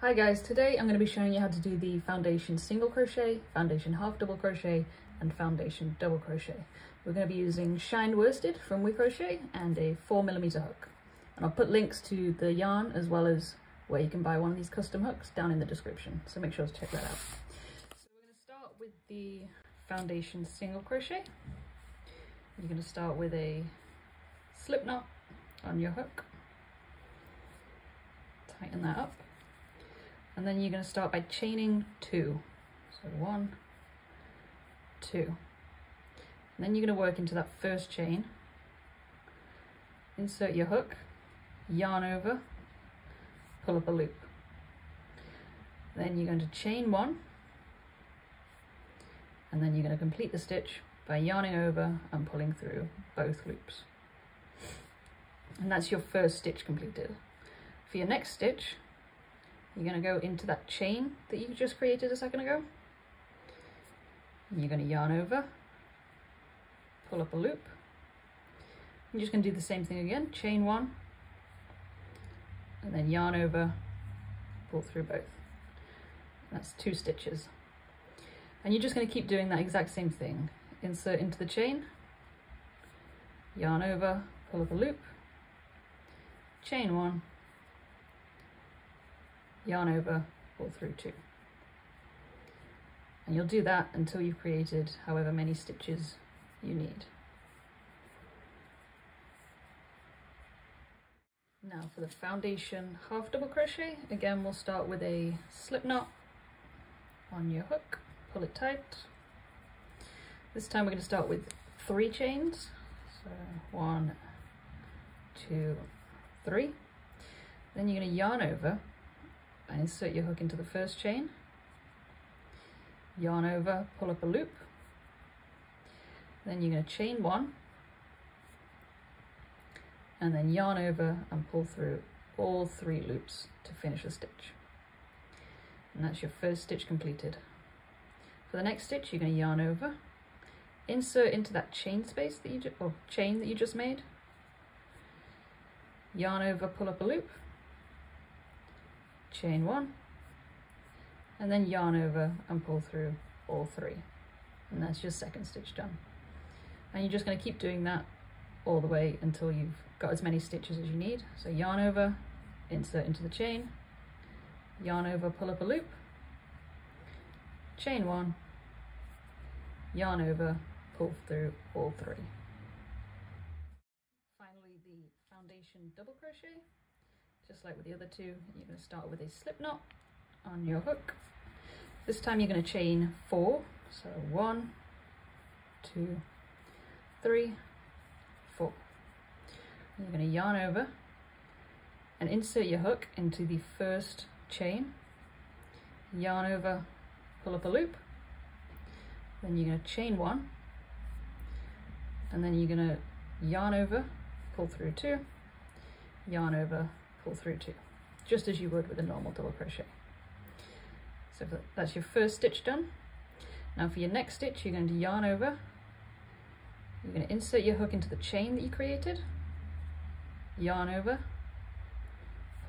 Hi guys, today I'm going to be showing you how to do the Foundation Single Crochet, Foundation Half Double Crochet and Foundation Double Crochet. We're going to be using shined worsted from We Crochet and a 4mm hook. And I'll put links to the yarn as well as where you can buy one of these custom hooks down in the description, so make sure to check that out. So we're going to start with the Foundation Single Crochet. You're going to start with a slip knot on your hook, tighten that up. And then you're going to start by chaining 2. So 1, 2. And then you're going to work into that first chain. Insert your hook, yarn over, pull up a loop. Then you're going to chain 1. And then you're going to complete the stitch by yarning over and pulling through both loops. And that's your first stitch completed. For your next stitch, you're going to go into that chain that you just created a second ago. You're going to yarn over, pull up a loop. You're just going to do the same thing again, chain 1, and then yarn over, pull through both. That's 2 stitches. And you're just going to keep doing that exact same thing. Insert into the chain, yarn over, pull up a loop, chain 1, yarn over, pull through 2. And you'll do that until you've created however many stitches you need. Now for the Foundation Half Double Crochet, again we'll start with a slip knot on your hook, pull it tight. This time we're going to start with 3 chains, so 1, 2, 3. Then you're going to yarn over and insert your hook into the first chain, yarn over, pull up a loop, then you're going to chain 1, and then yarn over and pull through all 3 loops to finish the stitch. And that's your first stitch completed. For the next stitch, you're going to yarn over, insert into that chain space that chain that you just made, yarn over, pull up a loop, chain 1, and then yarn over and pull through all 3, and that's your second stitch done. And you're just going to keep doing that all the way until you've got as many stitches as you need. So yarn over, insert into the chain, yarn over, pull up a loop, chain 1, yarn over, pull through all 3. Finally, the Foundation Double Crochet. Just like with the other 2, you're going to start with a slip knot on your hook. This time you're going to chain 4, so 1, 2, 3, 4. You're going to yarn over and insert your hook into the first chain, yarn over, pull up a loop, then you're going to chain 1, and then you're going to yarn over, pull through 2, yarn over, pull through 2, just as you would with a normal double crochet. So that's your first stitch done. Now for your next stitch, you're going to yarn over, you're going to insert your hook into the chain that you created, yarn over,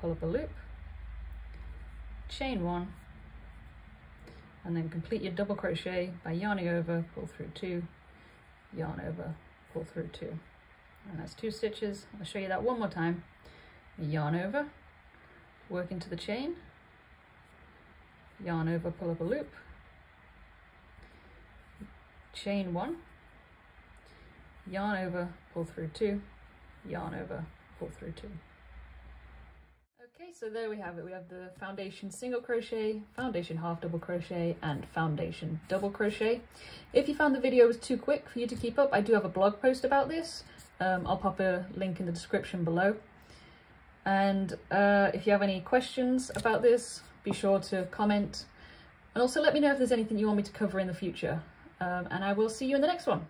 pull up a loop, chain 1, and then complete your double crochet by yarning over, pull through 2, yarn over, pull through 2. And that's 2 stitches. I'll show you that one more time. Yarn over, work into the chain, yarn over, pull up a loop, chain 1, yarn over, pull through 2, yarn over, pull through 2. Okay, so there we have it. We have the Foundation Single Crochet, Foundation Half Double Crochet and Foundation Double Crochet. If you found the video was too quick for you to keep up, I do have a blog post about this. I'll pop a link in the description below. And if you have any questions about this, be sure to comment. And also let me know if there's anything you want me to cover in the future. And I will see you in the next one.